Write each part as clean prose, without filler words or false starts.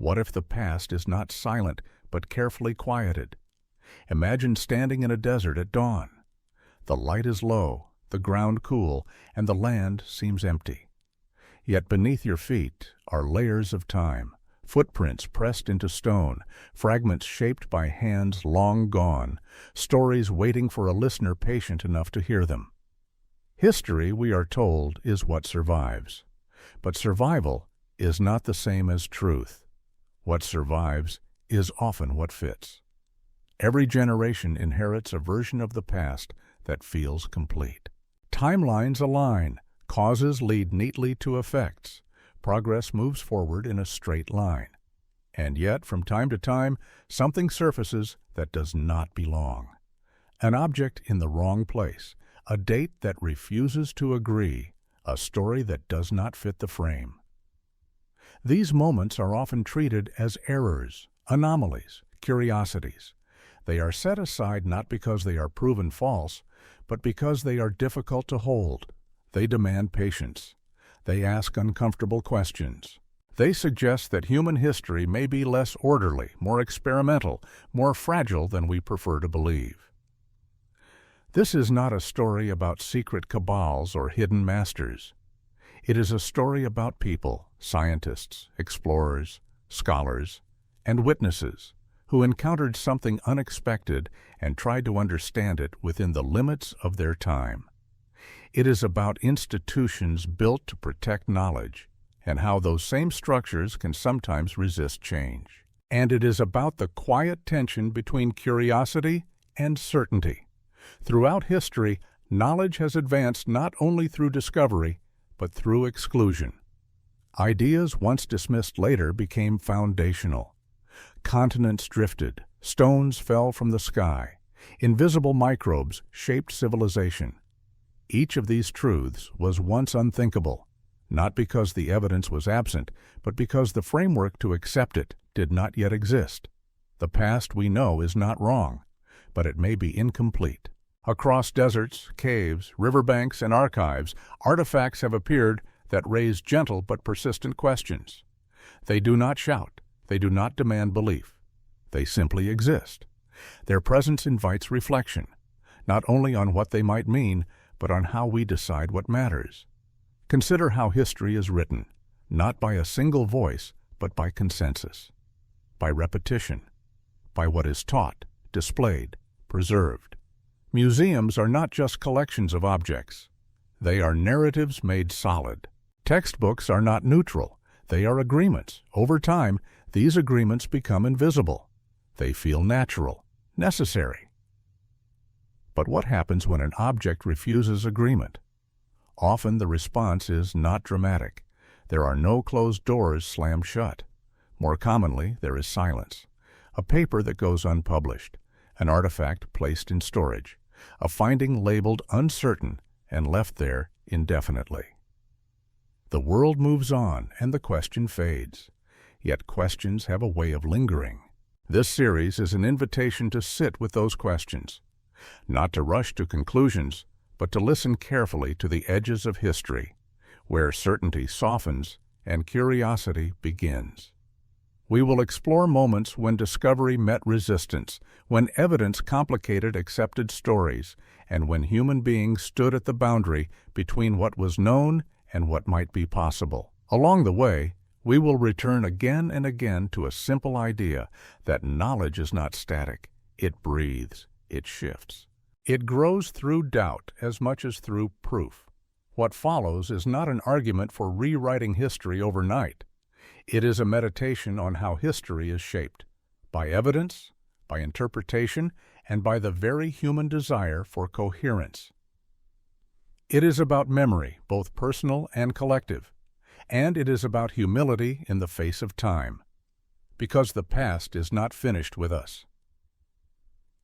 What if the past is not silent, but carefully quieted? Imagine standing in a desert at dawn. The light is low, the ground cool, and the land seems empty. Yet beneath your feet are layers of time, footprints pressed into stone, fragments shaped by hands long gone, stories waiting for a listener patient enough to hear them. History, we are told, is what survives. But survival is not the same as truth. What survives is often what fits. Every generation inherits a version of the past that feels complete. Timelines align, causes lead neatly to effects, progress moves forward in a straight line. And yet, from time to time, something surfaces that does not belong. An object in the wrong place, a date that refuses to agree, a story that does not fit the frame. These moments are often treated as errors, anomalies, curiosities. They are set aside not because they are proven false, but because they are difficult to hold. They demand patience. They ask uncomfortable questions. They suggest that human history may be less orderly, more experimental, more fragile than we prefer to believe. This is not a story about secret cabals or hidden masters. It is a story about people, scientists, explorers, scholars, and witnesses who encountered something unexpected and tried to understand it within the limits of their time. It is about institutions built to protect knowledge and how those same structures can sometimes resist change. And it is about the quiet tension between curiosity and certainty. Throughout history, knowledge has advanced not only through discovery, but through exclusion. Ideas once dismissed later became foundational. Continents drifted, stones fell from the sky, invisible microbes shaped civilization. Each of these truths was once unthinkable, not because the evidence was absent, but because the framework to accept it did not yet exist. The past, we know, is not wrong, but it may be incomplete. Across deserts, caves, riverbanks, and archives, artifacts have appeared that raise gentle but persistent questions. They do not shout. They do not demand belief. They simply exist. Their presence invites reflection, not only on what they might mean, but on how we decide what matters. Consider how history is written, not by a single voice, but by consensus, by repetition, by what is taught, displayed, preserved. Museums are not just collections of objects. They are narratives made solid. Textbooks are not neutral. They are agreements. Over time, these agreements become invisible. They feel natural, necessary. But what happens when an object refuses agreement? Often the response is not dramatic. There are no closed doors slammed shut. More commonly, there is silence. A paper that goes unpublished. An artifact placed in storage. A finding labeled uncertain and left there indefinitely. The world moves on and the question fades. Yet questions have a way of lingering. This series is an invitation to sit with those questions, not to rush to conclusions, but to listen carefully to the edges of history, where certainty softens and curiosity begins. We will explore moments when discovery met resistance, when evidence complicated accepted stories, and when human beings stood at the boundary between what was known and what might be possible. Along the way, we will return again and again to a simple idea that knowledge is not static. It breathes. It shifts. It grows through doubt as much as through proof. What follows is not an argument for rewriting history overnight. It is a meditation on how history is shaped, by evidence, by interpretation, and by the very human desire for coherence. It is about memory, both personal and collective, and it is about humility in the face of time, because the past is not finished with us.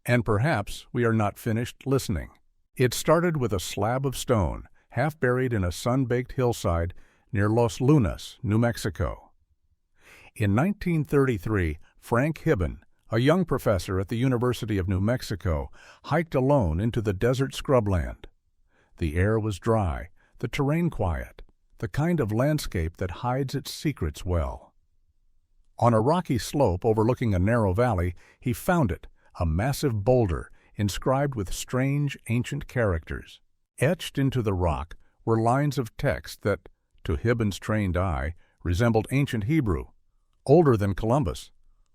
And perhaps we are not finished listening. It started with a slab of stone, half buried in a sun-baked hillside near Los Lunas, New Mexico. In 1933, Frank Hibben, a young professor at the University of New Mexico, hiked alone into the desert scrubland. The air was dry, the terrain quiet, the kind of landscape that hides its secrets well. On a rocky slope overlooking a narrow valley, he found it, a massive boulder inscribed with strange ancient characters. Etched into the rock were lines of text that, to Hibben's trained eye, resembled ancient Hebrew, older than Columbus,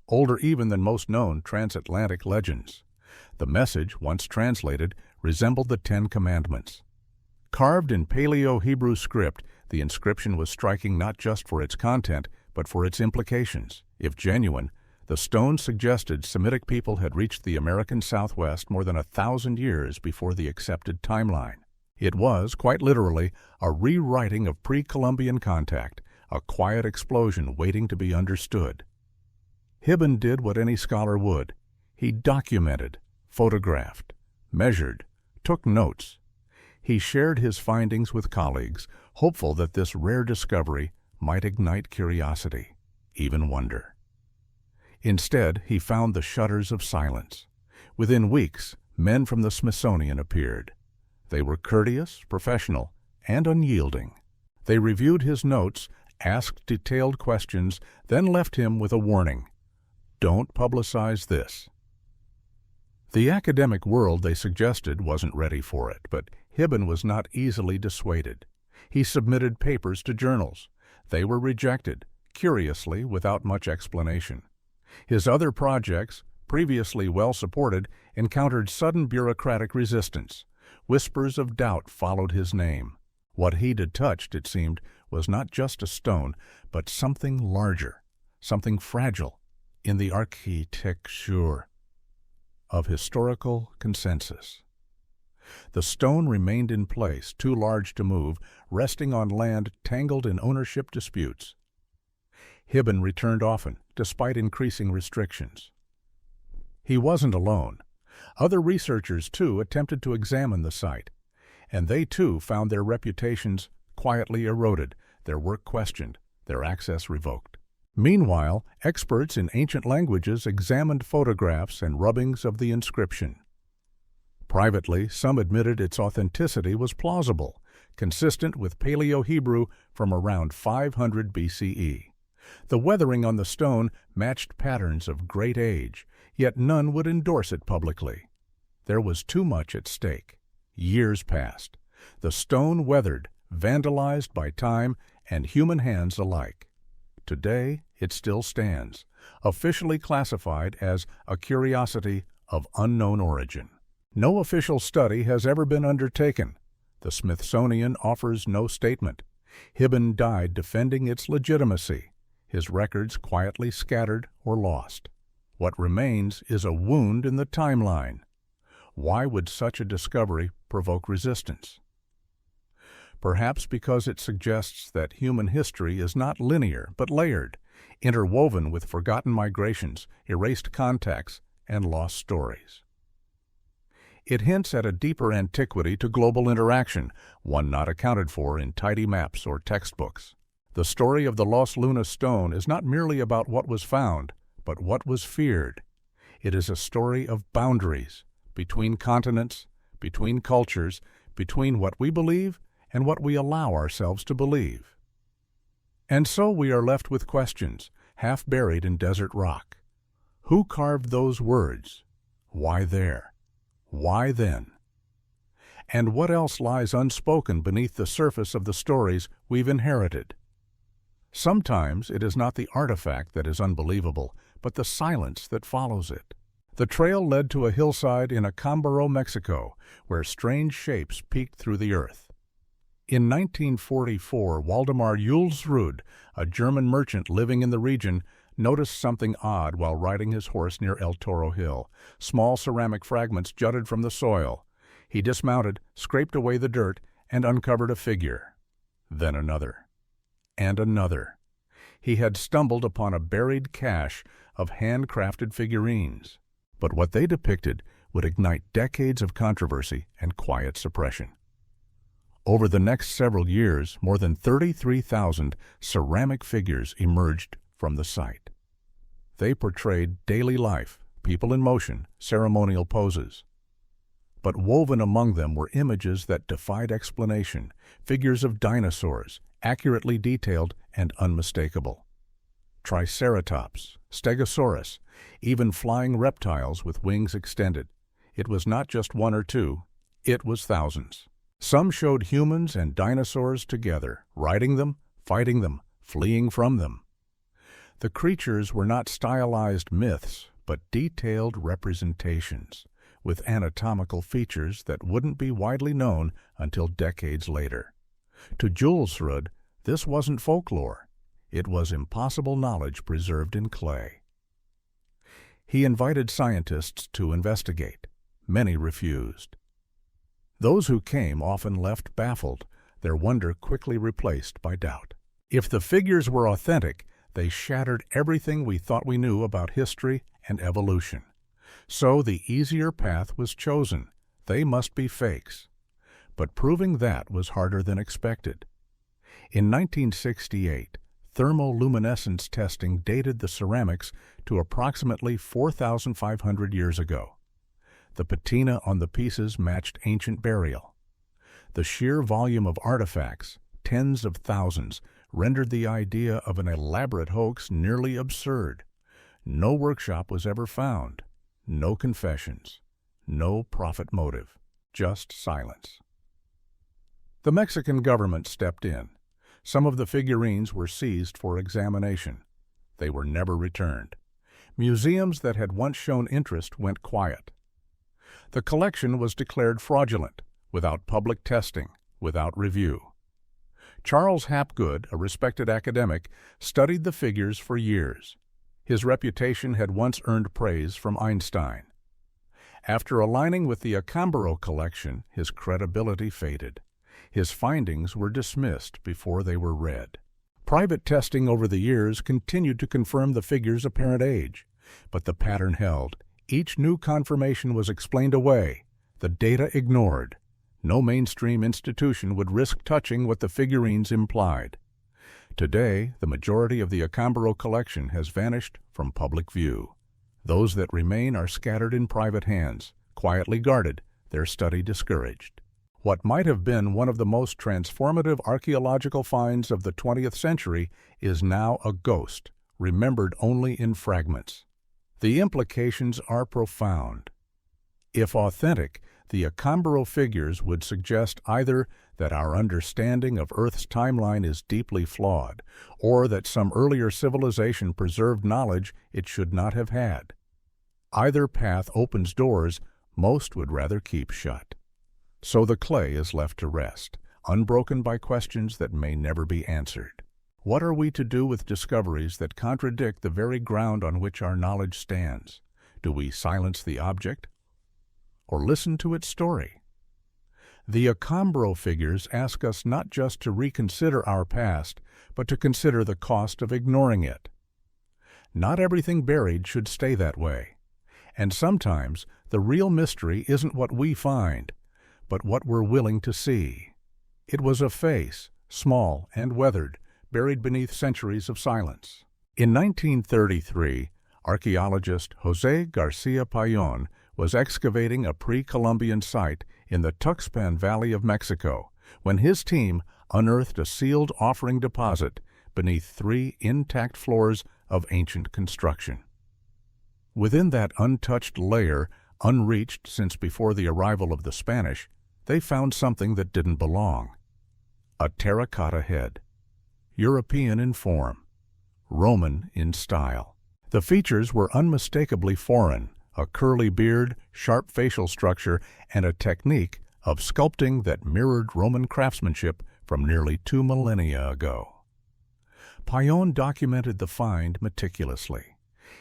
older even than most known transatlantic legends. The message, once translated, resembled the Ten Commandments. Carved in Paleo-Hebrew script, the inscription was striking not just for its content, but for its implications. If genuine, the stones suggested Semitic people had reached the American Southwest more than 1,000 years before the accepted timeline. It was, quite literally, a rewriting of pre-Columbian contact, a quiet explosion waiting to be understood. Hibben did what any scholar would. He documented, photographed, measured, took notes. He shared his findings with colleagues, hopeful that this rare discovery might ignite curiosity, even wonder. Instead, he found the shutters of silence. Within weeks, men from the Smithsonian appeared. They were courteous, professional, and unyielding. They reviewed his notes, asked detailed questions, then left him with a warning. Don't publicize this. The academic world, they suggested, wasn't ready for it, but Hibben was not easily dissuaded. He submitted papers to journals. They were rejected, curiously, without much explanation. His other projects, previously well supported, encountered sudden bureaucratic resistance. Whispers of doubt followed his name. What he'd touched, it seemed, was not just a stone, but something larger, something fragile, in the architecture of historical consensus. The stone remained in place, too large to move, resting on land tangled in ownership disputes. Hibben returned often, despite increasing restrictions. He wasn't alone. Other researchers, too, attempted to examine the site, and they, too, found their reputations quietly eroded, their work questioned, their access revoked. Meanwhile, experts in ancient languages examined photographs and rubbings of the inscription. Privately, some admitted its authenticity was plausible, consistent with Paleo-Hebrew from around 500 BCE. The weathering on the stone matched patterns of great age, yet none would endorse it publicly. There was too much at stake. Years passed. The stone weathered, vandalized by time and human hands alike. Today, it still stands, officially classified as a curiosity of unknown origin. No official study has ever been undertaken. The Smithsonian offers no statement. Hibben died defending its legitimacy, his records quietly scattered or lost. What remains is a wound in the timeline. Why would such a discovery provoke resistance? Perhaps because it suggests that human history is not linear but layered, interwoven with forgotten migrations, erased contacts, and lost stories. It hints at a deeper antiquity to global interaction, one not accounted for in tidy maps or textbooks. The story of the Los Lunas stone is not merely about what was found, but what was feared. It is a story of boundaries, between continents, between cultures, between what we believe and what we allow ourselves to believe. And so we are left with questions, half buried in desert rock. Who carved those words? Why there? Why then? And what else lies unspoken beneath the surface of the stories we've inherited? Sometimes it is not the artifact that is unbelievable, but the silence that follows it. The trail led to a hillside in Acámbaro, Mexico, where strange shapes peeked through the earth. In 1944, Waldemar Julsrud, a German merchant living in the region, noticed something odd while riding his horse near El Toro Hill. Small ceramic fragments jutted from the soil. He dismounted, scraped away the dirt, and uncovered a figure. Then another. And another. He had stumbled upon a buried cache of handcrafted figurines. But what they depicted would ignite decades of controversy and quiet suppression. Over the next several years, more than 33,000 ceramic figures emerged from the site. They portrayed daily life, people in motion, ceremonial poses. But woven among them were images that defied explanation, figures of dinosaurs, accurately detailed and unmistakable. Triceratops, Stegosaurus, even flying reptiles with wings extended. It was not just one or two, it was thousands. Some showed humans and dinosaurs together, riding them, fighting them, fleeing from them. The creatures were not stylized myths, but detailed representations, with anatomical features that wouldn't be widely known until decades later. To Julsrud, this wasn't folklore. It was impossible knowledge preserved in clay. He invited scientists to investigate. Many refused. Those who came often left baffled, their wonder quickly replaced by doubt. If the figures were authentic, they shattered everything we thought we knew about history and evolution. So the easier path was chosen. They must be fakes. But proving that was harder than expected. In 1968, thermoluminescence testing dated the ceramics to approximately 4,500 years ago. The patina on the pieces matched ancient burial. The sheer volume of artifacts, tens of thousands, rendered the idea of an elaborate hoax nearly absurd. No workshop was ever found, no confessions, no profit motive, just silence. The Mexican government stepped in. Some of the figurines were seized for examination. They were never returned. Museums that had once shown interest went quiet. The collection was declared fraudulent, without public testing, without review. Charles Hapgood, a respected academic, studied the figures for years. His reputation had once earned praise from Einstein. After aligning with the Acambaro collection, his credibility faded. His findings were dismissed before they were read. Private testing over the years continued to confirm the figure's apparent age, but the pattern held. Each new confirmation was explained away, the data ignored. No mainstream institution would risk touching what the figurines implied. Today, the majority of the Acambaro collection has vanished from public view. Those that remain are scattered in private hands, quietly guarded, their study discouraged. What might have been one of the most transformative archaeological finds of the 20th century is now a ghost, remembered only in fragments. The implications are profound. If authentic, the Acambaro figures would suggest either that our understanding of Earth's timeline is deeply flawed, or that some earlier civilization preserved knowledge it should not have had. Either path opens doors most would rather keep shut. So the clay is left to rest, unbroken by questions that may never be answered. What are we to do with discoveries that contradict the very ground on which our knowledge stands? Do we silence the object, or listen to its story? The Acambaro figures ask us not just to reconsider our past, but to consider the cost of ignoring it. Not everything buried should stay that way. And sometimes the real mystery isn't what we find, but what we're willing to see. It was a face, small and weathered, buried beneath centuries of silence. In 1933, archaeologist José García Payón was excavating a pre-Columbian site in the Tuxpan Valley of Mexico when his team unearthed a sealed offering deposit beneath 3 intact floors of ancient construction. Within that untouched layer, unreached since before the arrival of the Spanish, they found something that didn't belong. A terracotta head. European in form, Roman in style. The features were unmistakably foreign, a curly beard, sharp facial structure, and a technique of sculpting that mirrored Roman craftsmanship from nearly 2 millennia ago. Payón documented the find meticulously.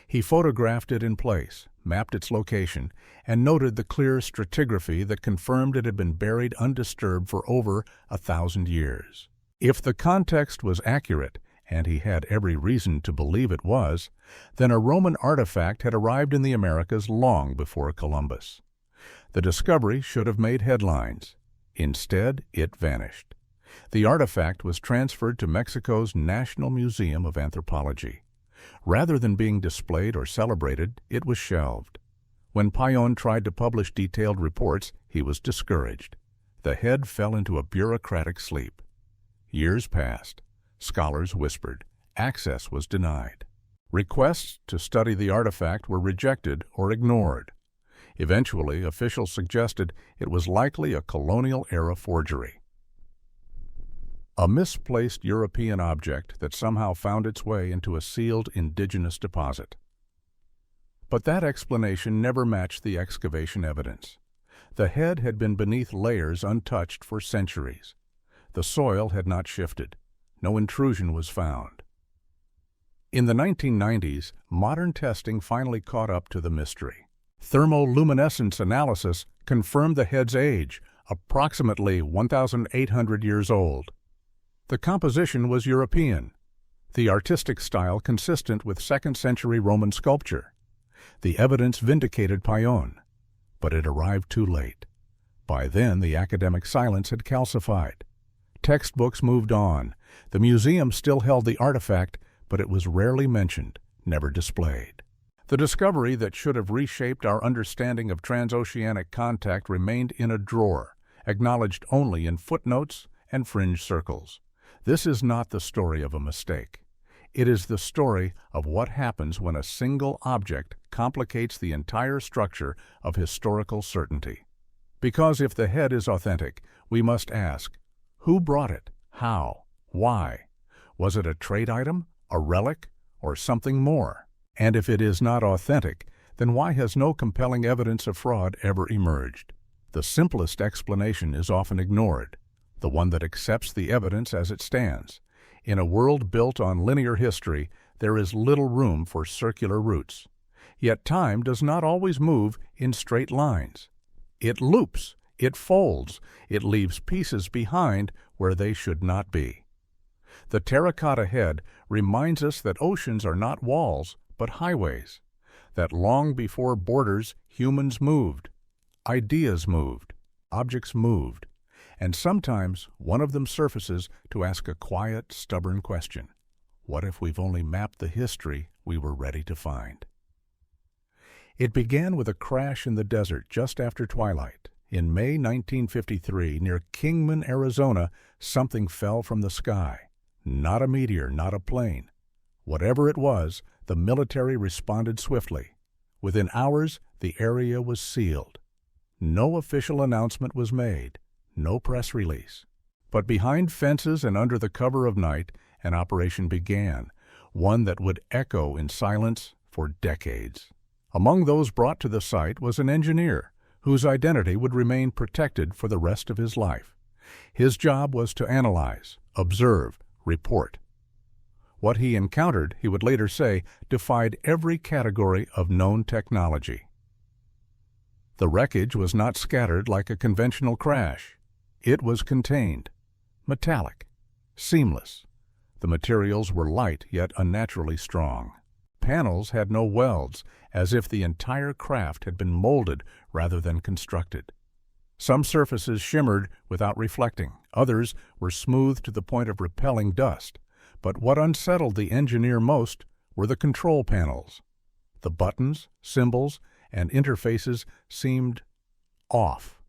He photographed it in place, mapped its location, and noted the clear stratigraphy that confirmed it had been buried undisturbed for over 1,000 years. If the context was accurate, and he had every reason to believe it was, then a Roman artifact had arrived in the Americas long before Columbus. The discovery should have made headlines. Instead, it vanished. The artifact was transferred to Mexico's National Museum of Anthropology. Rather than being displayed or celebrated, it was shelved. When Payón tried to publish detailed reports, he was discouraged. The head fell into a bureaucratic sleep. Years passed. Scholars whispered. Access was denied. Requests to study the artifact were rejected or ignored. Eventually, officials suggested it was likely a colonial-era forgery. A misplaced European object that somehow found its way into a sealed indigenous deposit. But that explanation never matched the excavation evidence. The head had been beneath layers untouched for centuries. The soil had not shifted. No intrusion was found. In the 1990s, modern testing finally caught up to the mystery. Thermoluminescence analysis confirmed the head's age, approximately 1,800 years old. The composition was European, the artistic style consistent with 2nd century Roman sculpture. The evidence vindicated Payon, but it arrived too late. By then, the academic silence had calcified. Textbooks moved on. The museum still held the artifact, but it was rarely mentioned, never displayed. The discovery that should have reshaped our understanding of transoceanic contact remained in a drawer, acknowledged only in footnotes and fringe circles. This is not the story of a mistake. It is the story of what happens when a single object complicates the entire structure of historical certainty. Because if the head is authentic, we must ask, who brought it? How? Why? Was it a trade item, a relic, or something more? And if it is not authentic, then why has no compelling evidence of fraud ever emerged? The simplest explanation is often ignored, the one that accepts the evidence as it stands. In a world built on linear history, there is little room for circular routes. Yet time does not always move in straight lines. It loops, it folds, it leaves pieces behind where they should not be. The terracotta head reminds us that oceans are not walls, but highways, that long before borders, humans moved, ideas moved, objects moved, and sometimes one of them surfaces to ask a quiet, stubborn question. What if we've only mapped the history we were ready to find? It began with a crash in the desert just after twilight. In May 1953, near Kingman, Arizona, something fell from the sky. Not a meteor, not a plane. Whatever it was, the military responded swiftly. Within hours, the area was sealed. No official announcement was made, no press release. But behind fences and under the cover of night, an operation began, one that would echo in silence for decades. Among those brought to the site was an engineer whose identity would remain protected for the rest of his life. His job was to analyze, observe, report. What he encountered, he would later say, defied every category of known technology. The wreckage was not scattered like a conventional crash. It was contained, metallic, seamless. The materials were light yet unnaturally strong. Panels had no welds, as if the entire craft had been molded rather than constructed. Some surfaces shimmered without reflecting. Others were smooth to the point of repelling dust. But what unsettled the engineer most were the control panels. The buttons, symbols, and interfaces seemed off,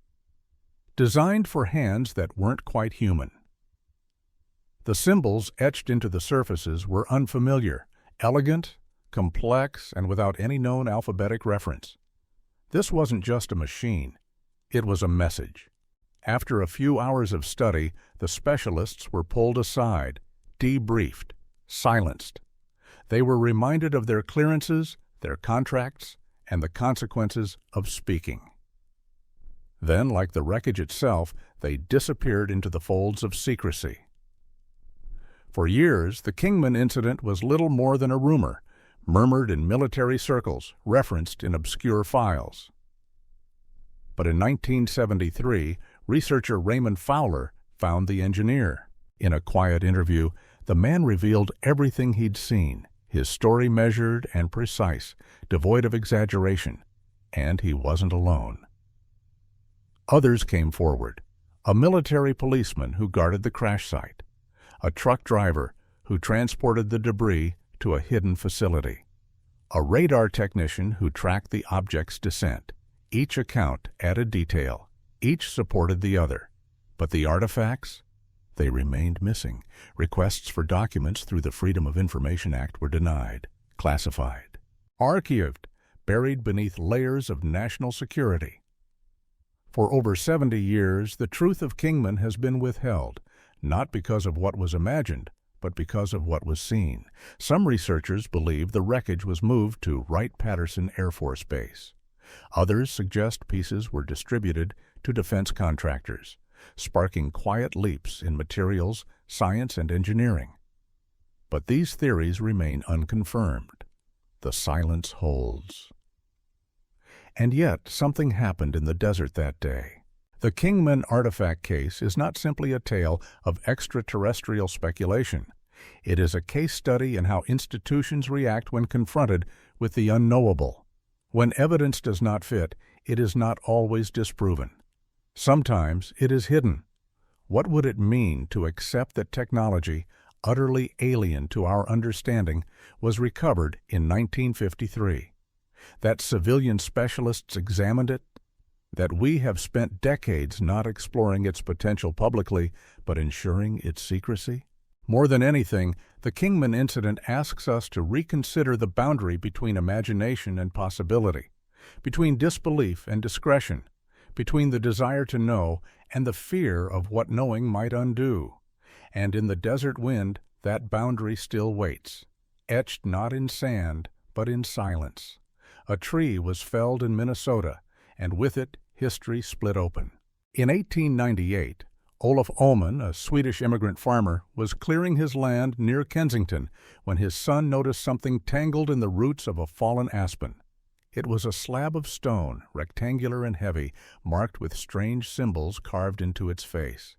designed for hands that weren't quite human. The symbols etched into the surfaces were unfamiliar, elegant, complex, and without any known alphabetic reference. This wasn't just a machine. It was a message. After a few hours of study, the specialists were pulled aside, debriefed, silenced. They were reminded of their clearances, their contracts, and the consequences of speaking. Then, like the wreckage itself, they disappeared into the folds of secrecy. For years, the Kingman incident was little more than a rumor, murmured in military circles, referenced in obscure files. But in 1973, researcher Raymond Fowler found the engineer. In a quiet interview, the man revealed everything he'd seen, his story measured and precise, devoid of exaggeration, and he wasn't alone. Others came forward, a military policeman who guarded the crash site, a truck driver who transported the debris to a hidden facility, a radar technician who tracked the object's descent. Each account added detail, each supported the other. But the artifacts? They remained missing. Requests for documents through the Freedom of Information Act were denied. classified. Archived, buried beneath layers of national security. For over 70 years, the truth of Kingman has been withheld, not because of what was imagined, but because of what was seen. Some researchers believe the wreckage was moved to Wright-Patterson Air Force Base. Others suggest pieces were distributed to defense contractors, sparking quiet leaps in materials, science, and engineering. But these theories remain unconfirmed. The silence holds. And yet, something happened in the desert that day. The Kingman artifact case is not simply a tale of extraterrestrial speculation. It is a case study in how institutions react when confronted with the unknowable. When evidence does not fit, it is not always disproven. Sometimes it is hidden. What would it mean to accept that technology, utterly alien to our understanding, was recovered in 1953? That civilian specialists examined it? That we have spent decades not exploring its potential publicly, but ensuring its secrecy? More than anything, the Kingman incident asks us to reconsider the boundary between imagination and possibility, between disbelief and discretion, between the desire to know and the fear of what knowing might undo. And in the desert wind, that boundary still waits, etched not in sand, but in silence. A tree was felled in Minnesota, and with it, history split open. In 1898, Olof Ullman, a Swedish immigrant farmer, was clearing his land near Kensington when his son noticed something tangled in the roots of a fallen aspen. It was a slab of stone, rectangular and heavy, marked with strange symbols carved into its face.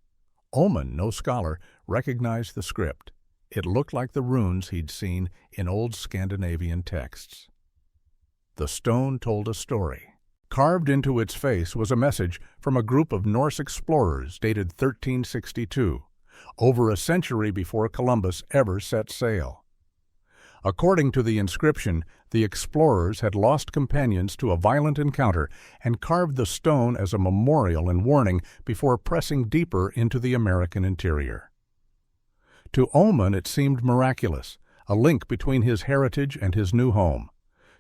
Ullman, no scholar, recognized the script. It looked like the runes he'd seen in old Scandinavian texts. The stone told a story. Carved into its face was a message from a group of Norse explorers dated 1362, over a century before Columbus ever set sail. According to the inscription, the explorers had lost companions to a violent encounter and carved the stone as a memorial and warning before pressing deeper into the American interior. To Ullman it seemed miraculous, a link between his heritage and his new home.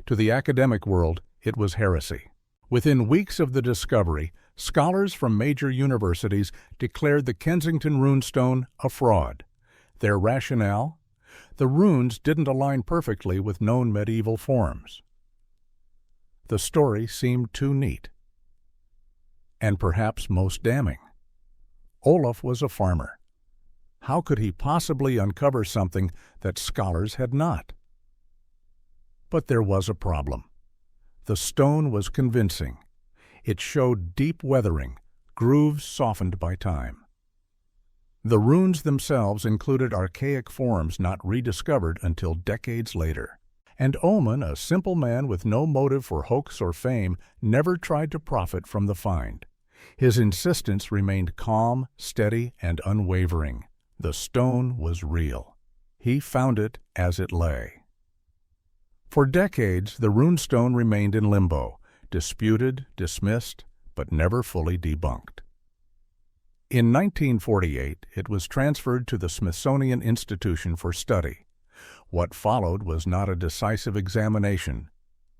To the academic world, it was heresy. Within weeks of the discovery, scholars from major universities declared the Kensington runestone a fraud. Their rationale? The runes didn't align perfectly with known medieval forms. The story seemed too neat. And perhaps most damning. Olof was a farmer. How could he possibly uncover something that scholars had not? But there was a problem. The stone was convincing. It showed deep weathering, grooves softened by time. The runes themselves included archaic forms not rediscovered until decades later. And Ullman, a simple man with no motive for hoax or fame, never tried to profit from the find. His insistence remained calm, steady, and unwavering. The stone was real. He found it as it lay. For decades, the runestone remained in limbo, disputed, dismissed, but never fully debunked. In 1948, it was transferred to the Smithsonian Institution for study. What followed was not a decisive examination,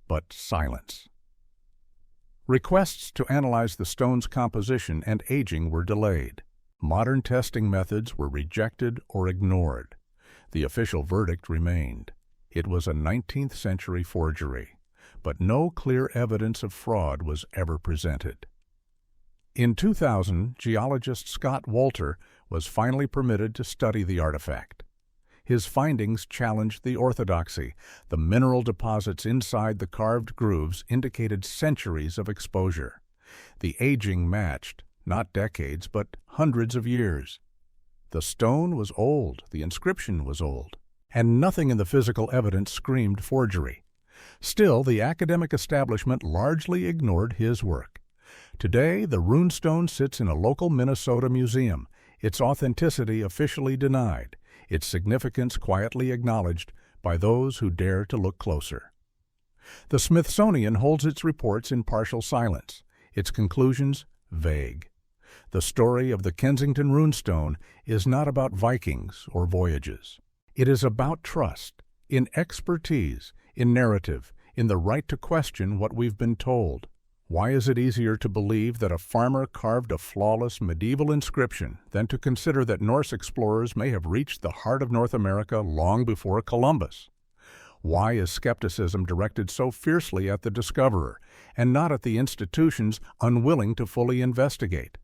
but silence. Requests to analyze the stone's composition and aging were delayed. Modern testing methods were rejected or ignored. The official verdict remained. It was a 19th century forgery, but no clear evidence of fraud was ever presented. In 2000, geologist Scott Wolter was finally permitted to study the artifact. His findings challenged the orthodoxy. The mineral deposits inside the carved grooves indicated centuries of exposure. The aging matched, not decades, but hundreds of years. The stone was old, the inscription was old, and nothing in the physical evidence screamed forgery. Still, the academic establishment largely ignored his work. Today, the runestone sits in a local Minnesota museum, its authenticity officially denied, its significance quietly acknowledged by those who dare to look closer. The Smithsonian holds its reports in partial silence, its conclusions vague. The story of the Kensington runestone is not about Vikings or voyages. It is about trust, In expertise, in narrative, in the right to question what we've been told. Why is it easier to believe that a farmer carved a flawless medieval inscription than to consider that Norse explorers may have reached the heart of North America long before Columbus? Why is skepticism directed so fiercely at the discoverer and not at the institutions unwilling to fully investigate?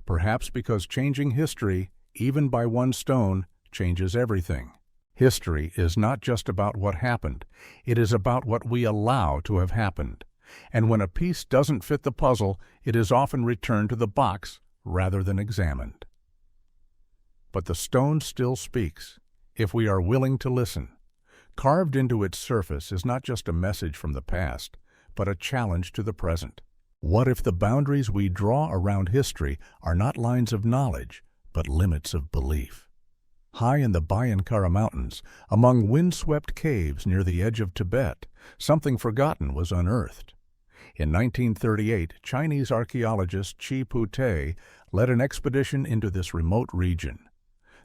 Perhaps because changing history, even by one stone, changes everything. History is not just about what happened, it is about what we allow to have happened. And when a piece doesn't fit the puzzle, it is often returned to the box rather than examined. But the stone still speaks, if we are willing to listen. Carved into its surface is not just a message from the past, but a challenge to the present. What if the boundaries we draw around history are not lines of knowledge, but limits of belief? High in the Bayankara Mountains, among windswept caves near the edge of Tibet, something forgotten was unearthed. In 1938, Chinese archaeologist Chi Pu-te led an expedition into this remote region.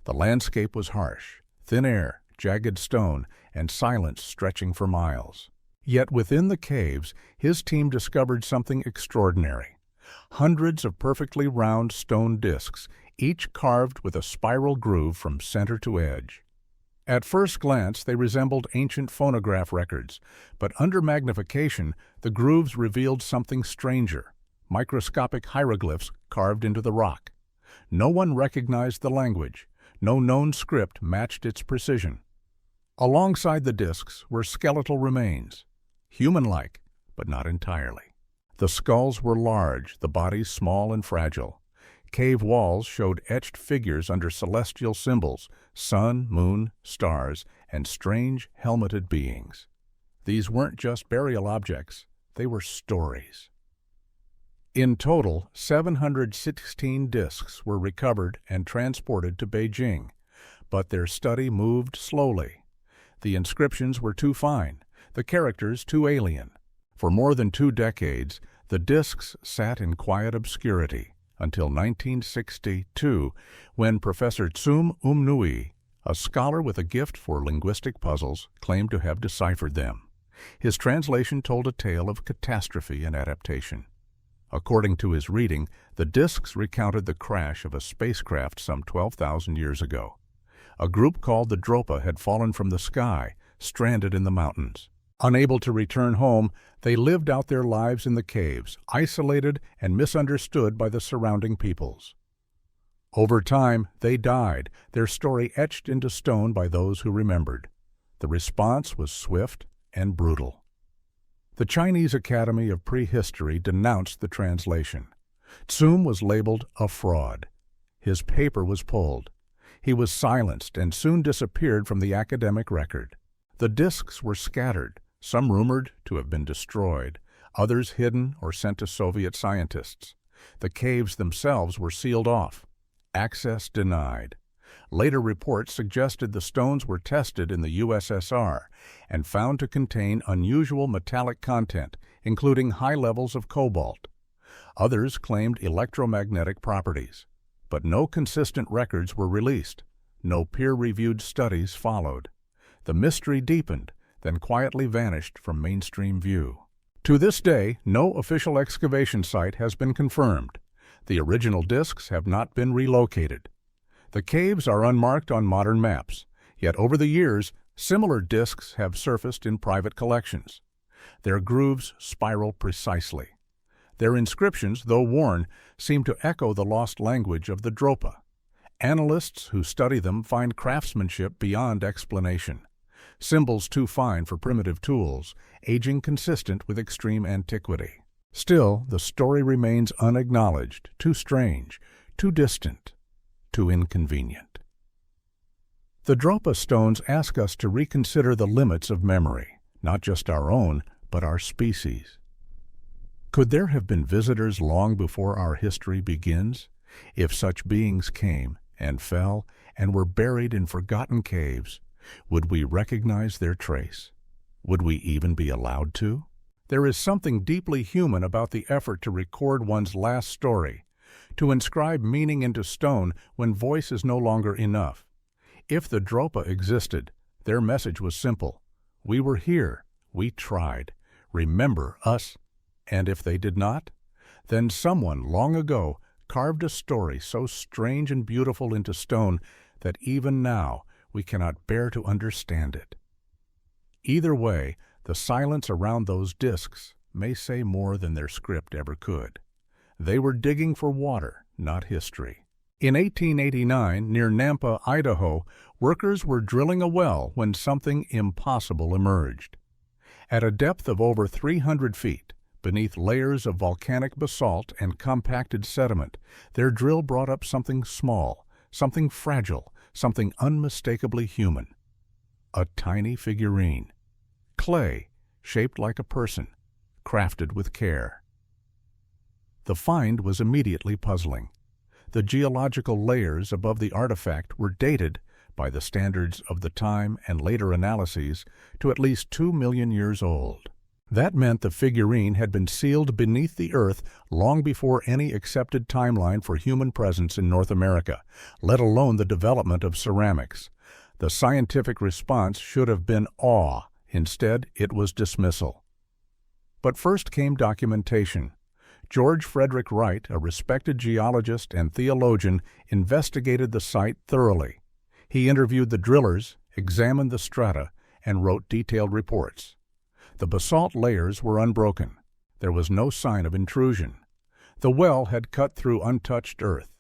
The landscape was harsh, thin air, jagged stone, and silence stretching for miles. Yet within the caves, his team discovered something extraordinary. Hundreds of perfectly round stone discs, each carved with a spiral groove from center to edge. At first glance, they resembled ancient phonograph records, but under magnification, the grooves revealed something stranger, microscopic hieroglyphs carved into the rock. No one recognized the language. No known script matched its precision. Alongside the discs were skeletal remains, human-like, but not entirely. The skulls were large, the bodies small and fragile. Cave walls showed etched figures under celestial symbols, sun, moon, stars, and strange, helmeted beings. These weren't just burial objects, they were stories. In total, 716 discs were recovered and transported to Beijing, but their study moved slowly. The inscriptions were too fine, the characters too alien. For more than 2 decades, the discs sat in quiet obscurity, until 1962, when Professor Tsum Umnui, a scholar with a gift for linguistic puzzles, claimed to have deciphered them. His translation told a tale of catastrophe and adaptation. According to his reading, the discs recounted the crash of a spacecraft some 12,000 years ago. A group called the Dropa had fallen from the sky, stranded in the mountains. Unable to return home, they lived out their lives in the caves, isolated and misunderstood by the surrounding peoples. Over time, they died, their story etched into stone by those who remembered. The response was swift and brutal. The Chinese Academy of Prehistory denounced the translation. Tsum was labeled a fraud. His paper was pulled. He was silenced and soon disappeared from the academic record. The discs were scattered, some rumored to have been destroyed, others hidden or sent to Soviet scientists. The caves themselves were sealed off, access denied. Later reports suggested the stones were tested in the USSR and found to contain unusual metallic content, including high levels of cobalt. Others claimed electromagnetic properties, but no consistent records were released. No peer-reviewed studies followed. The mystery deepened, then quietly vanished from mainstream view. To this day, no official excavation site has been confirmed. The original discs have not been relocated. The caves are unmarked on modern maps, yet over the years, similar discs have surfaced in private collections. Their grooves spiral precisely. Their inscriptions, though worn, seem to echo the lost language of the Dropa. Analysts who study them find craftsmanship beyond explanation. Symbols too fine for primitive tools, aging consistent with extreme antiquity. Still, the story remains unacknowledged, too strange, too distant, too inconvenient. The Dropa stones ask us to reconsider the limits of memory, not just our own, but our species. Could there have been visitors long before our history begins? If such beings came and fell and were buried in forgotten caves, would we recognize their trace? Would we even be allowed to? There is something deeply human about the effort to record one's last story, to inscribe meaning into stone when voice is no longer enough. If the Dropa existed, their message was simple: We were here. We tried. Remember us. And if they did not, then someone long ago carved a story so strange and beautiful into stone that even now we cannot bear to understand it. Either way, the silence around those discs may say more than their script ever could. They were digging for water, not history. In 1889, near Nampa, Idaho, workers were drilling a well when something impossible emerged. At a depth of over 300 feet, beneath layers of volcanic basalt and compacted sediment, their drill brought up something small, something fragile, something unmistakably human. A tiny figurine. Clay, shaped like a person, crafted with care. The find was immediately puzzling. The geological layers above the artifact were dated, by the standards of the time and later analyses, to at least 2 million years old. That meant the figurine had been sealed beneath the earth long before any accepted timeline for human presence in North America, let alone the development of ceramics. The scientific response should have been awe. Instead, it was dismissal. But first came documentation. George Frederick Wright, a respected geologist and theologian, investigated the site thoroughly. He interviewed the drillers, examined the strata, and wrote detailed reports. The basalt layers were unbroken. There was no sign of intrusion. The well had cut through untouched earth.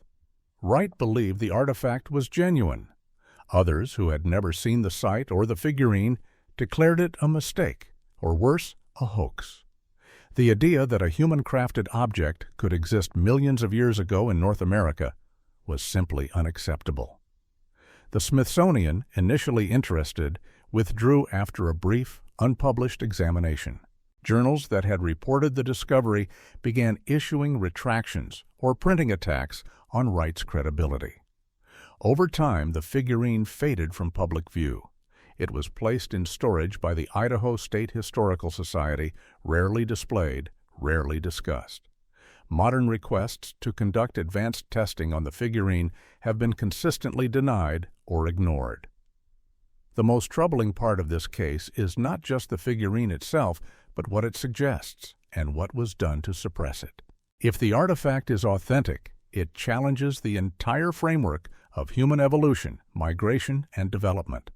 Wright believed the artifact was genuine. Others, who had never seen the site or the figurine, declared it a mistake, or worse, a hoax. The idea that a human-crafted object could exist millions of years ago in North America was simply unacceptable. The Smithsonian, initially interested, withdrew after a brief, unpublished examination. Journals that had reported the discovery began issuing retractions or printing attacks on Wright's credibility. Over time, the figurine faded from public view. It was placed in storage by the Idaho State Historical Society, rarely displayed, rarely discussed. Modern requests to conduct advanced testing on the figurine have been consistently denied or ignored. The most troubling part of this case is not just the figurine itself, but what it suggests and what was done to suppress it. If the artifact is authentic, it challenges the entire framework of human evolution, migration, and development.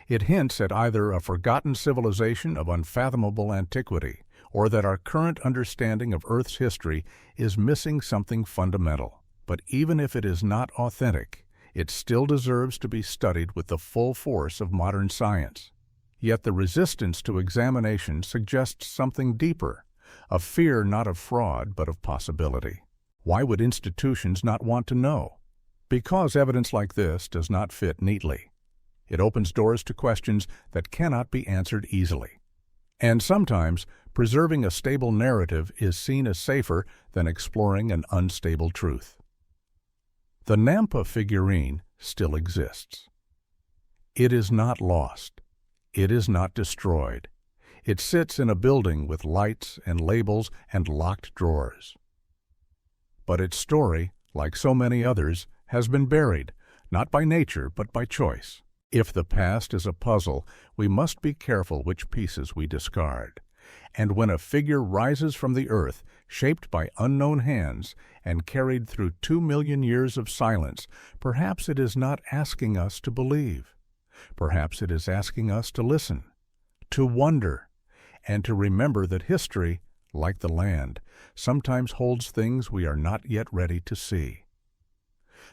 It hints at either a forgotten civilization of unfathomable antiquity, or that our current understanding of Earth's history is missing something fundamental. But even if it is not authentic, it still deserves to be studied with the full force of modern science. Yet the resistance to examination suggests something deeper, a fear not of fraud but of possibility. Why would institutions not want to know? Because evidence like this does not fit neatly. It opens doors to questions that cannot be answered easily. And sometimes, preserving a stable narrative is seen as safer than exploring an unstable truth. The Nampa figurine still exists. It is not lost. It is not destroyed. It sits in a building with lights and labels and locked drawers. But its story, like so many others, has been buried, not by nature but by choice. If the past is a puzzle, we must be careful which pieces we discard. And when a figure rises from the earth, shaped by unknown hands, and carried through 2 million years of silence, perhaps it is not asking us to believe. Perhaps it is asking us to listen, to wonder, and to remember that history, like the land, sometimes holds things we are not yet ready to see.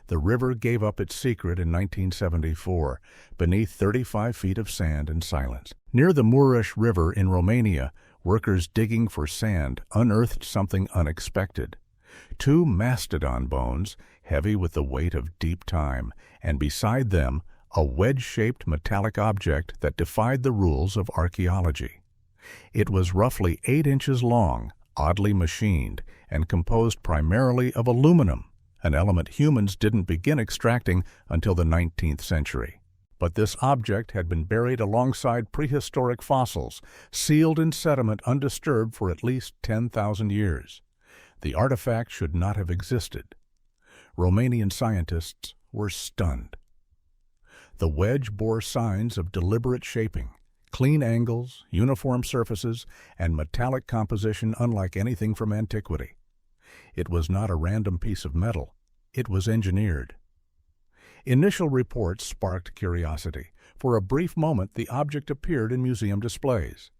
The river gave up its secret in 1974, beneath 35 feet of sand and silence. Near the Mureș River in Romania, workers digging for sand unearthed something unexpected. 2 mastodon bones, heavy with the weight of deep time, and beside them, a wedge-shaped metallic object that defied the rules of archaeology. It was roughly 8 inches long, oddly machined, and composed primarily of aluminum, an element humans didn't begin extracting until the 19th century. But this object had been buried alongside prehistoric fossils, sealed in sediment undisturbed for at least 10,000 years. The artifact should not have existed. Romanian scientists were stunned. The wedge bore signs of deliberate shaping, Clean angles, uniform surfaces, and metallic composition unlike anything from antiquity. It was not a random piece of metal. It was engineered. Initial reports sparked curiosity. For a brief moment, the object appeared in museum displays.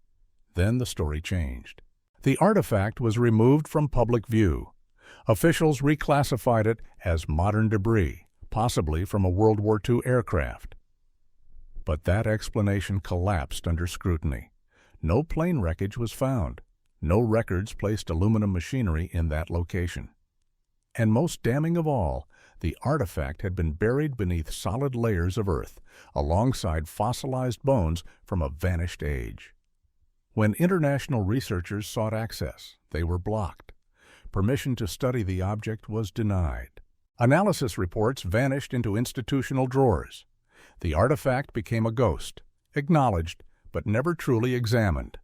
Then the story changed. The artifact was removed from public view. Officials reclassified it as modern debris, possibly from a World War II aircraft. But that explanation collapsed under scrutiny. No plane wreckage was found. No records placed aluminum machinery in that location. And most damning of all, the artifact had been buried beneath solid layers of earth, alongside fossilized bones from a vanished age. When international researchers sought access, they were blocked. Permission to study the object was denied. Analysis reports vanished into institutional drawers. The artifact became a ghost, acknowledged, but never truly examined.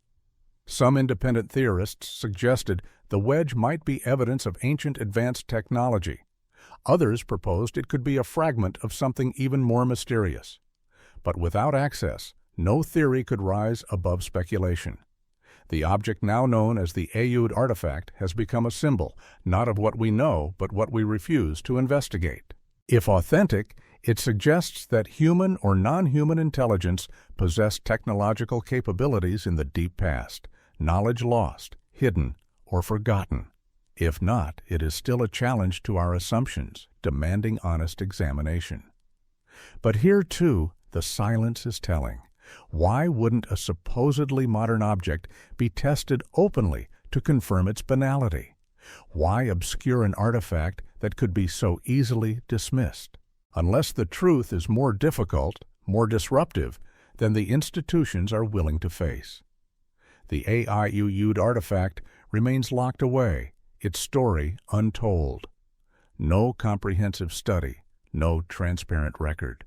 Some independent theorists suggested the wedge might be evidence of ancient advanced technology. Others proposed it could be a fragment of something even more mysterious. But without access, no theory could rise above speculation. The object now known as the Aude artifact has become a symbol, not of what we know, but what we refuse to investigate. If authentic, it suggests that human or non-human intelligence possessed technological capabilities in the deep past, knowledge lost, hidden, or forgotten. If not, it is still a challenge to our assumptions, demanding honest examination. But here, too, the silence is telling. Why wouldn't a supposedly modern object be tested openly to confirm its banality? Why obscure an artifact that could be so easily dismissed? Unless the truth is more difficult, more disruptive, than the institutions are willing to face. The Aude artifact remains locked away, its story untold. No comprehensive study, no transparent record.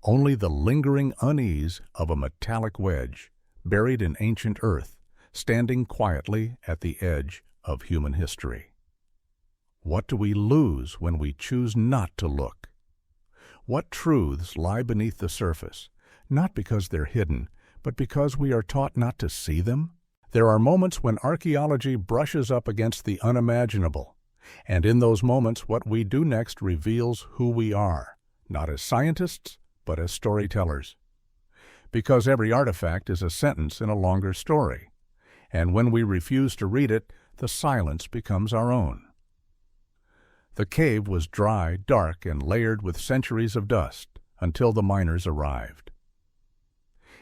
Only the lingering unease of a metallic wedge, buried in ancient earth, standing quietly at the edge of human history. What do we lose when we choose not to look? What truths lie beneath the surface, not because they're hidden, but because we are taught not to see them? There are moments when archaeology brushes up against the unimaginable, and in those moments what we do next reveals who we are, not as scientists, but as storytellers. Because every artifact is a sentence in a longer story, and when we refuse to read it, the silence becomes our own. The cave was dry, dark, and layered with centuries of dust until the miners arrived.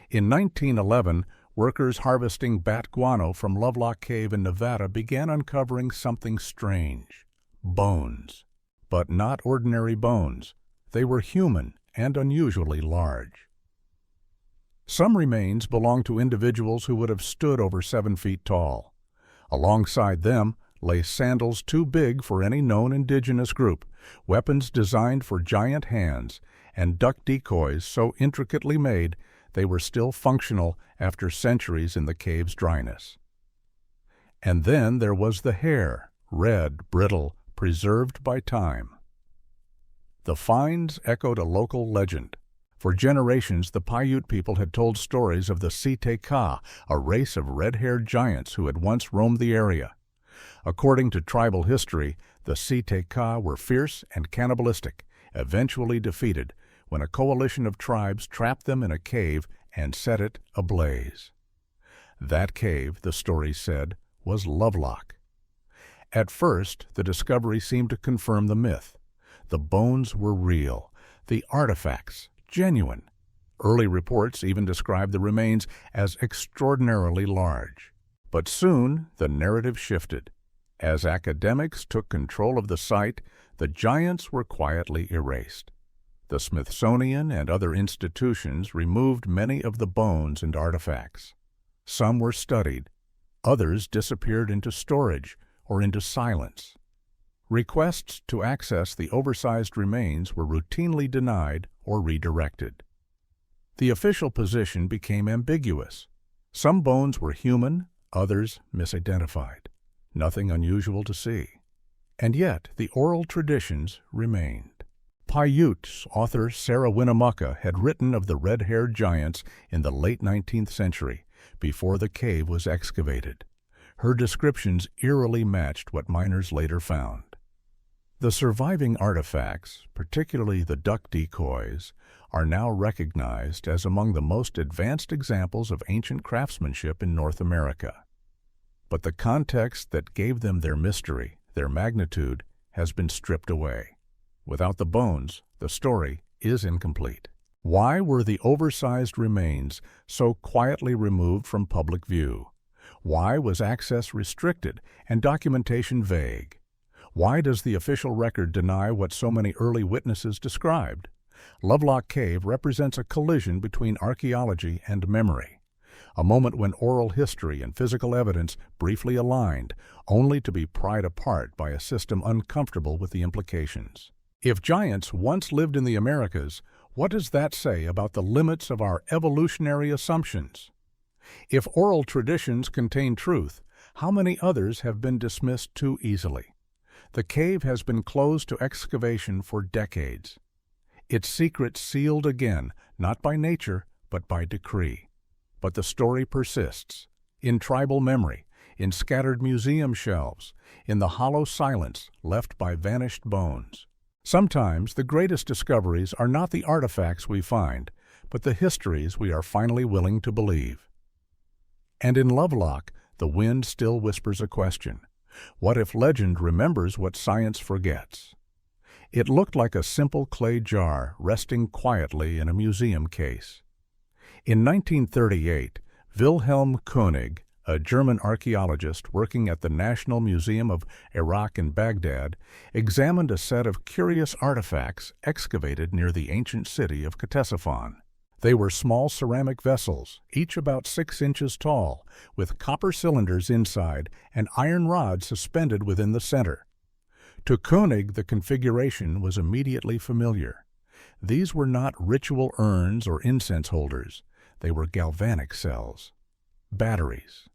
In 1911, workers harvesting bat guano from Lovelock Cave in Nevada began uncovering something strange. Bones. But not ordinary bones. They were human and unusually large. Some remains belonged to individuals who would have stood over 7 feet tall. Alongside them lay sandals too big for any known indigenous group, weapons designed for giant hands, and duck decoys so intricately made they were still functional after centuries in the cave's dryness. And then there was the hair, red, brittle, preserved by time. The finds echoed a local legend. For generations, the Paiute people had told stories of the Site-Ka, a race of red-haired giants who had once roamed the area. According to tribal history, the Site-Ka were fierce and cannibalistic, eventually defeated when a coalition of tribes trapped them in a cave and set it ablaze. That cave, the story said, was Lovelock. At first, the discovery seemed to confirm the myth. The bones were real, the artifacts genuine. Early reports even described the remains as extraordinarily large. But soon the narrative shifted. As academics took control of the site, the giants were quietly erased. The Smithsonian and other institutions removed many of the bones and artifacts. Some were studied, others disappeared into storage or into silence. Requests to access the oversized remains were routinely denied or redirected. The official position became ambiguous. Some bones were human, others misidentified. Nothing unusual to see. And yet the oral traditions remained. Paiutes author Sarah Winnemucca had written of the red-haired giants in the late 19th century, before the cave was excavated. Her descriptions eerily matched what miners later found. The surviving artifacts, particularly the duck decoys, are now recognized as among the most advanced examples of ancient craftsmanship in North America. But the context that gave them their mystery, their magnitude, has been stripped away. Without the bones, the story is incomplete. Why were the oversized remains so quietly removed from public view? Why was access restricted and documentation vague? Why does the official record deny what so many early witnesses described? Lovelock Cave represents a collision between archaeology and memory, a moment when oral history and physical evidence briefly aligned, only to be pried apart by a system uncomfortable with the implications. If giants once lived in the Americas, what does that say about the limits of our evolutionary assumptions? If oral traditions contain truth, how many others have been dismissed too easily? The cave has been closed to excavation for decades. Its secret sealed again, not by nature, but by decree. But the story persists, in tribal memory, in scattered museum shelves, in the hollow silence left by vanished bones. Sometimes the greatest discoveries are not the artifacts we find, but the histories we are finally willing to believe. And in Lovelock, the wind still whispers a question. What if legend remembers what science forgets? It looked like a simple clay jar resting quietly in a museum case. In 1938, Wilhelm König, a German archaeologist working at the National Museum of Iraq in Baghdad, examined a set of curious artifacts excavated near the ancient city of Ctesiphon. They were small ceramic vessels, each about 6 inches tall, with copper cylinders inside and iron rods suspended within the center. To König, the configuration was immediately familiar. These were not ritual urns or incense holders. They were galvanic cells, batteries.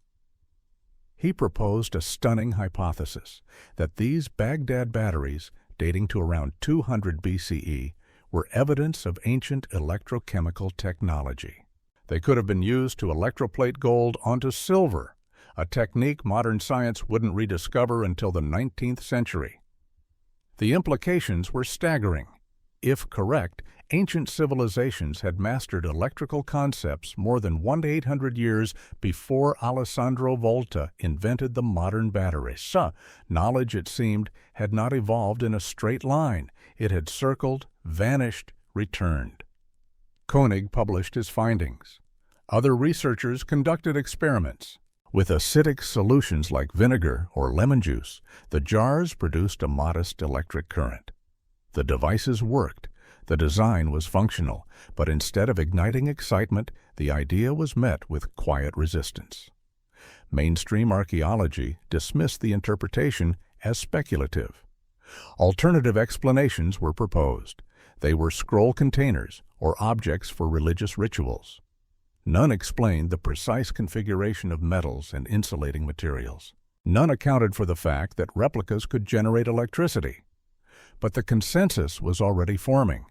He proposed a stunning hypothesis that these Baghdad batteries, dating to around 200 BCE, were evidence of ancient electrochemical technology. They could have been used to electroplate gold onto silver, a technique modern science wouldn't rediscover until the 19th century. The implications were staggering. If correct, ancient civilizations had mastered electrical concepts more than 100 years before Alessandro Volta invented the modern battery. Knowledge, it seemed, had not evolved in a straight line. It had circled, vanished, returned. König published his findings. Other researchers conducted experiments. With acidic solutions like vinegar or lemon juice, the jars produced a modest electric current. The devices worked. The design was functional, but instead of igniting excitement, the idea was met with quiet resistance. Mainstream archaeology dismissed the interpretation as speculative. Alternative explanations were proposed. They were scroll containers or objects for religious rituals. None explained the precise configuration of metals and insulating materials. None accounted for the fact that replicas could generate electricity. But the consensus was already forming.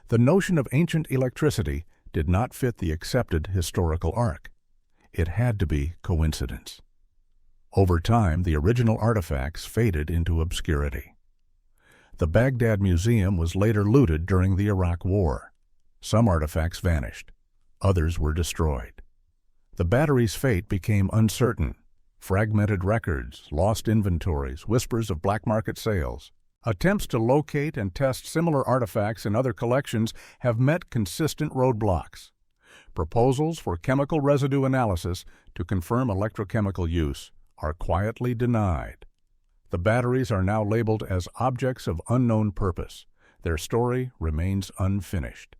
The notion of ancient electricity did not fit the accepted historical arc. It had to be coincidence. Over time, the original artifacts faded into obscurity. The Baghdad Museum was later looted during the Iraq War. Some artifacts vanished. Others were destroyed. The battery's fate became uncertain. Fragmented records, lost inventories, whispers of black market sales. Attempts to locate and test similar artifacts in other collections have met consistent roadblocks. Proposals for chemical residue analysis to confirm electrochemical use are quietly denied. The batteries are now labeled as objects of unknown purpose. Their story remains unfinished.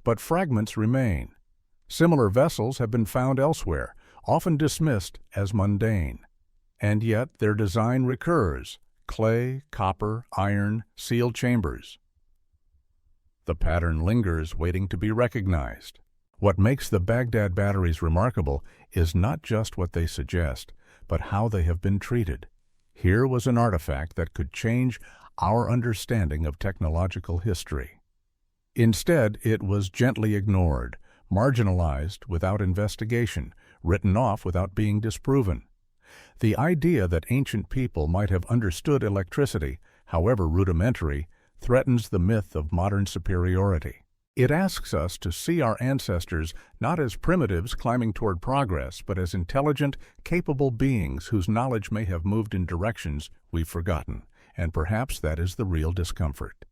But fragments remain. Similar vessels have been found elsewhere, often dismissed as mundane. And yet their design recurs: clay, copper, iron, sealed chambers. The pattern lingers, waiting to be recognized. What makes the Baghdad batteries remarkable is not just what they suggest, but how they have been treated. Here was an artifact that could change our understanding of technological history. Instead, it was gently ignored, marginalized without investigation, written off without being disproven. The idea that ancient people might have understood electricity, however rudimentary, threatens the myth of modern superiority. It asks us to see our ancestors not as primitives climbing toward progress, but as intelligent, capable beings whose knowledge may have moved in directions we've forgotten, and perhaps that is the real discomfort.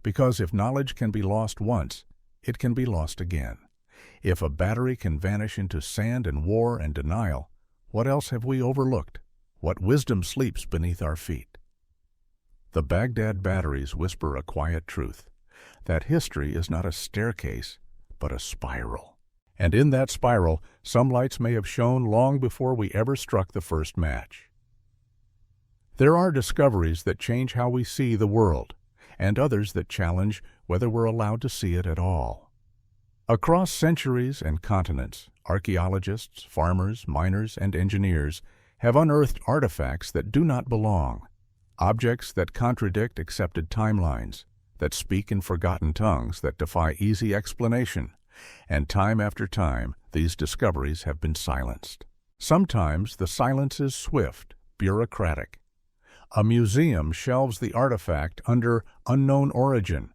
Because if knowledge can be lost once, it can be lost again. If a battery can vanish into sand and war and denial, what else have we overlooked? What wisdom sleeps beneath our feet? The Baghdad batteries whisper a quiet truth, that history is not a staircase, but a spiral. And in that spiral, some lights may have shone long before we ever struck the first match. There are discoveries that change how we see the world, and others that challenge whether we're allowed to see it at all. Across centuries and continents, archaeologists, farmers, miners, and engineers have unearthed artifacts that do not belong, objects that contradict accepted timelines, that speak in forgotten tongues that defy easy explanation, and time after time these discoveries have been silenced. Sometimes the silence is swift, bureaucratic. A museum shelves the artifact under unknown origin.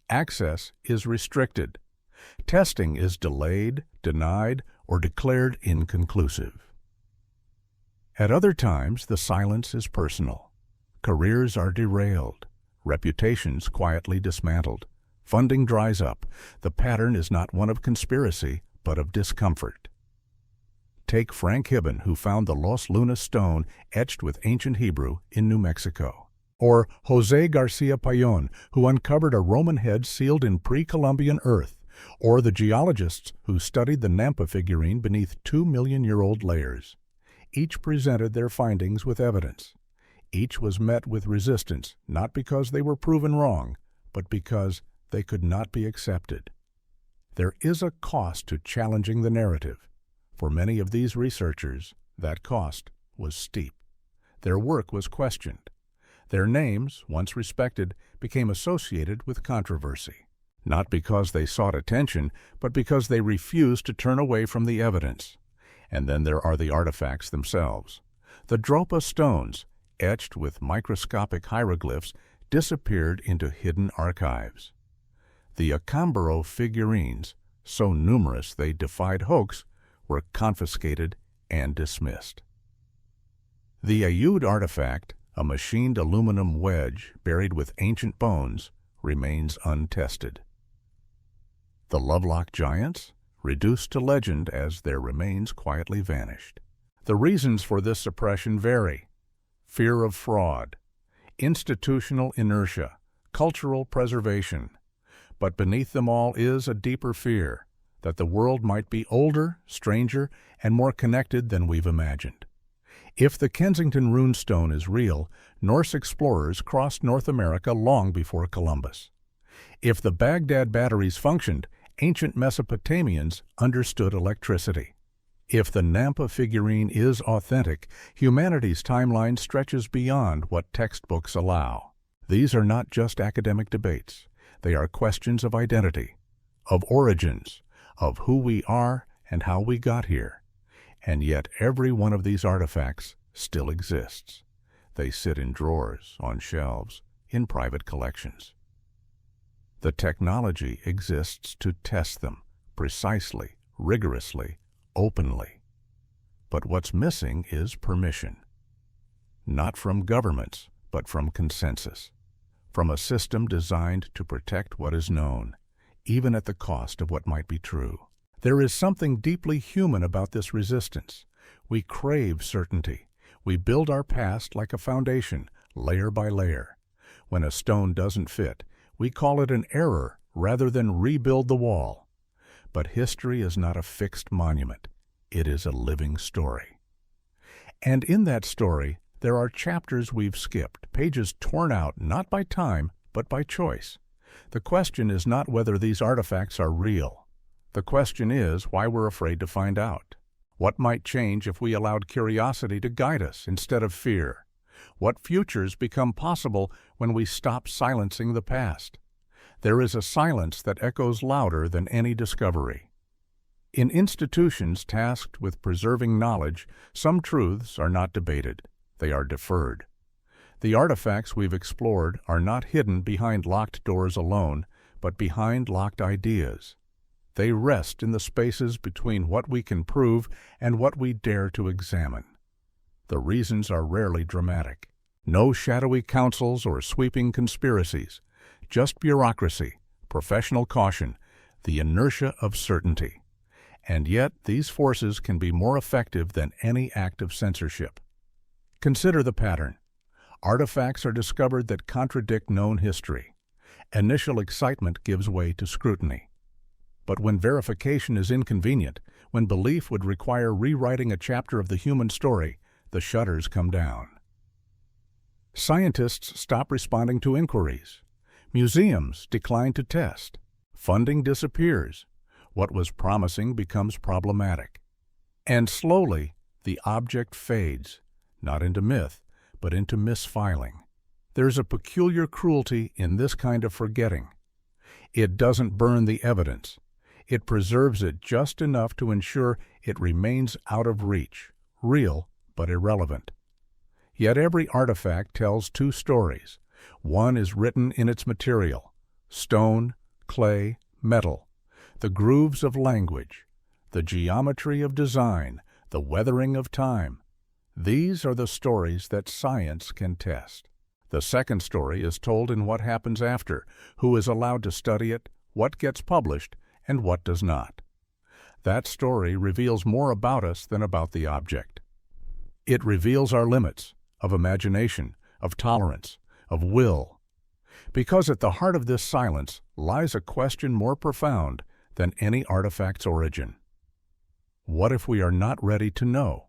Access is restricted. Testing is delayed, denied, or declared inconclusive. At other times, the silence is personal. Careers are derailed. Reputations quietly dismantled. Funding dries up. The pattern is not one of conspiracy, but of discomfort. Take Frank Hibben, who found the Los Lunas stone etched with ancient Hebrew in New Mexico. Or José García Payón, who uncovered a Roman head sealed in pre-Columbian earth. Or the geologists who studied the Nampa figurine beneath 2-million-year-old layers. Each presented their findings with evidence. Each was met with resistance, not because they were proven wrong, but because they could not be accepted. There is a cost to challenging the narrative. For many of these researchers, that cost was steep. Their work was questioned. Their names, once respected, became associated with controversy. Not because they sought attention, but because they refused to turn away from the evidence. And then there are the artifacts themselves. The Dropa Stones, etched with microscopic hieroglyphs, disappeared into hidden archives. The Acámbaro figurines, so numerous they defied hoax, were confiscated and dismissed. The Aude artifact, a machined aluminum wedge buried with ancient bones, remains untested. The Lovelock giants, reduced to legend as their remains quietly vanished. The reasons for this suppression vary. Fear of fraud, institutional inertia, cultural preservation. But beneath them all is a deeper fear, that the world might be older, stranger, and more connected than we've imagined. If the Kensington Runestone is real, Norse explorers crossed North America long before Columbus. If the Baghdad batteries functioned, ancient Mesopotamians understood electricity. If the Nampa figurine is authentic, humanity's timeline stretches beyond what textbooks allow. These are not just academic debates. They are questions of identity, of origins, of who we are and how we got here. And yet every one of these artifacts still exists. They sit in drawers, on shelves, in private collections. The technology exists to test them, precisely, rigorously, openly. But what's missing is permission. Not from governments, but from consensus. From a system designed to protect what is known, even at the cost of what might be true. There is something deeply human about this resistance. We crave certainty. We build our past like a foundation, layer by layer. When a stone doesn't fit, we call it an error rather than rebuild the wall. But history is not a fixed monument. It is a living story. And in that story, there are chapters we've skipped, pages torn out not by time, but by choice. The question is not whether these artifacts are real. The question is why we're afraid to find out. What might change if we allowed curiosity to guide us instead of fear? What futures become possible when we stop silencing the past? There is a silence that echoes louder than any discovery. In institutions tasked with preserving knowledge, some truths are not debated. They are deferred. The artifacts we've explored are not hidden behind locked doors alone, but behind locked ideas. They rest in the spaces between what we can prove and what we dare to examine. The reasons are rarely dramatic. No shadowy councils or sweeping conspiracies, just bureaucracy, professional caution, the inertia of certainty. And yet, these forces can be more effective than any act of censorship. Consider the pattern. Artifacts are discovered that contradict known history. Initial excitement gives way to scrutiny. But when verification is inconvenient, when belief would require rewriting a chapter of the human story, the shutters come down. Scientists stop responding to inquiries. Museums decline to test. Funding disappears. What was promising becomes problematic. And slowly, the object fades, not into myth, but into misfiling. There's a peculiar cruelty in this kind of forgetting. It doesn't burn the evidence. It preserves it just enough to ensure it remains out of reach, real but irrelevant. Yet every artifact tells two stories. One is written in its material: stone, clay, metal, the grooves of language, the geometry of design, the weathering of time. These are the stories that science can test. The second story is told in what happens after, who is allowed to study it, what gets published, and what does not. That story reveals more about us than about the object. It reveals our limits of imagination, of tolerance, of will. Because at the heart of this silence lies a question more profound than any artifact's origin. What if we are not ready to know?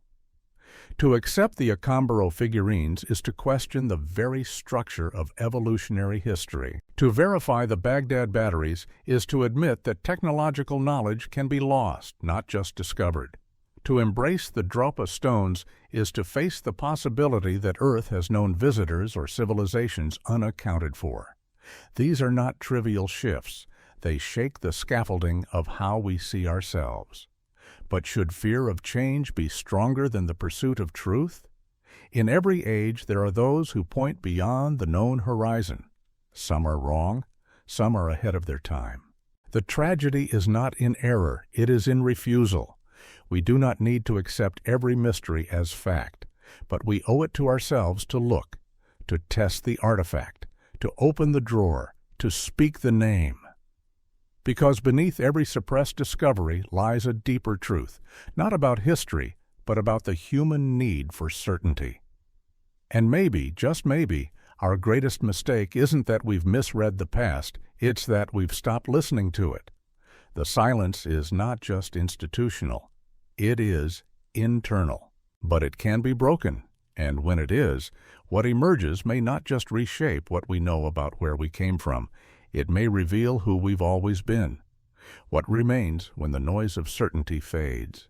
To accept the Acámbaro figurines is to question the very structure of evolutionary history. To verify the Baghdad batteries is to admit that technological knowledge can be lost, not just discovered. To embrace the Dropa Stones is to face the possibility that Earth has known visitors or civilizations unaccounted for. These are not trivial shifts. They shake the scaffolding of how we see ourselves. But should fear of change be stronger than the pursuit of truth? In every age there are those who point beyond the known horizon. Some are wrong, some are ahead of their time. The tragedy is not in error, it is in refusal. We do not need to accept every mystery as fact, but we owe it to ourselves to look, to test the artifact, to open the drawer, to speak the name. Because beneath every suppressed discovery lies a deeper truth, not about history, but about the human need for certainty. And maybe, just maybe, our greatest mistake isn't that we've misread the past, it's that we've stopped listening to it. The silence is not just institutional, it is internal. But it can be broken, and when it is, what emerges may not just reshape what we know about where we came from, it may reveal who we've always been. What remains when the noise of certainty fades?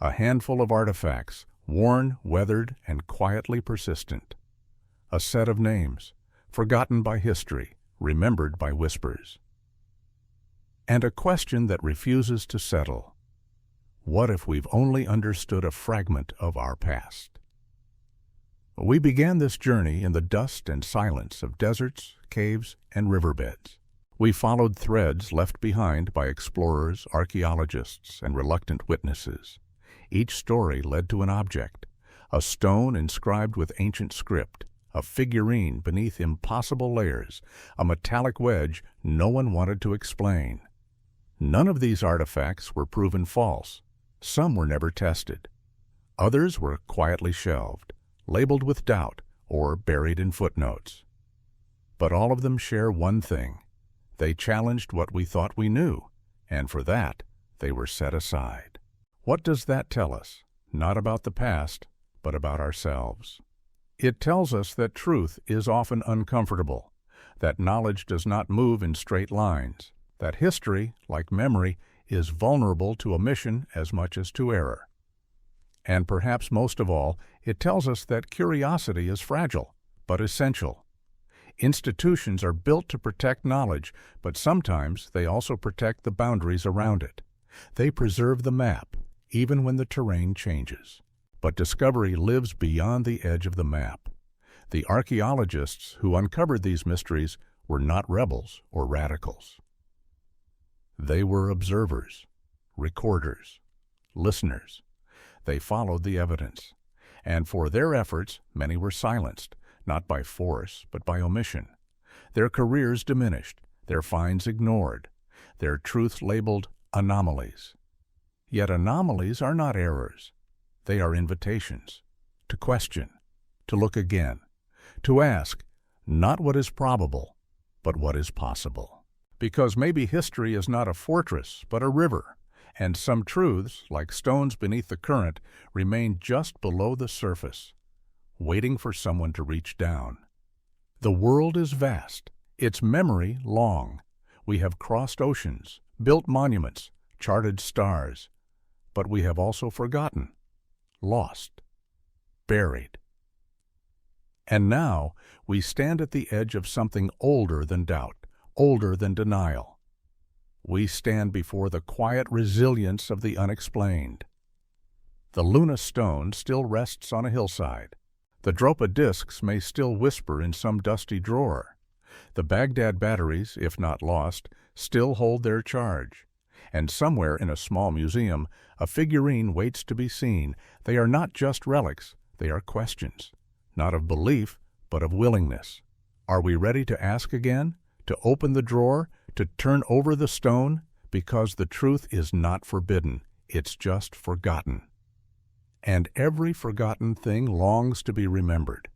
A handful of artifacts, worn, weathered, and quietly persistent. A set of names, forgotten by history, remembered by whispers. And a question that refuses to settle. What if we've only understood a fragment of our past? We began this journey in the dust and silence of deserts, caves, and riverbeds. We followed threads left behind by explorers, archaeologists, and reluctant witnesses. Each story led to an object, a stone inscribed with ancient script, a figurine beneath impossible layers, a metallic wedge no one wanted to explain. None of these artifacts were proven false. Some were never tested. Others were quietly shelved, labeled with doubt, or buried in footnotes. But all of them share one thing. They challenged what we thought we knew, and for that, they were set aside. What does that tell us? Not about the past, but about ourselves. It tells us that truth is often uncomfortable, that knowledge does not move in straight lines, that history, like memory, is vulnerable to omission as much as to error. And perhaps most of all, it tells us that curiosity is fragile, but essential. Institutions are built to protect knowledge, but sometimes they also protect the boundaries around it. They preserve the map, even when the terrain changes. But discovery lives beyond the edge of the map. The archaeologists who uncovered these mysteries were not rebels or radicals. They were observers, recorders, listeners. They followed the evidence, and for their efforts many were silenced, not by force but by omission. Their careers diminished, their finds ignored, their truths labeled anomalies. Yet anomalies are not errors. They are invitations to question, to look again, to ask not what is probable, but what is possible. Because maybe history is not a fortress, but a river, and some truths, like stones beneath the current, remain just below the surface, waiting for someone to reach down. The world is vast, its memory long. We have crossed oceans, built monuments, charted stars, but we have also forgotten, lost, buried. And now we stand at the edge of something older than doubt, older than denial. We stand before the quiet resilience of the unexplained. The Luna stone still rests on a hillside. The Dropa discs may still whisper in some dusty drawer. The Baghdad batteries, if not lost, still hold their charge. And somewhere in a small museum, a figurine waits to be seen. They are not just relics, they are questions, not of belief, but of willingness. Are we ready to ask again, to open the drawer, to turn over the stone? Because the truth is not forbidden, it's just forgotten. And every forgotten thing longs to be remembered.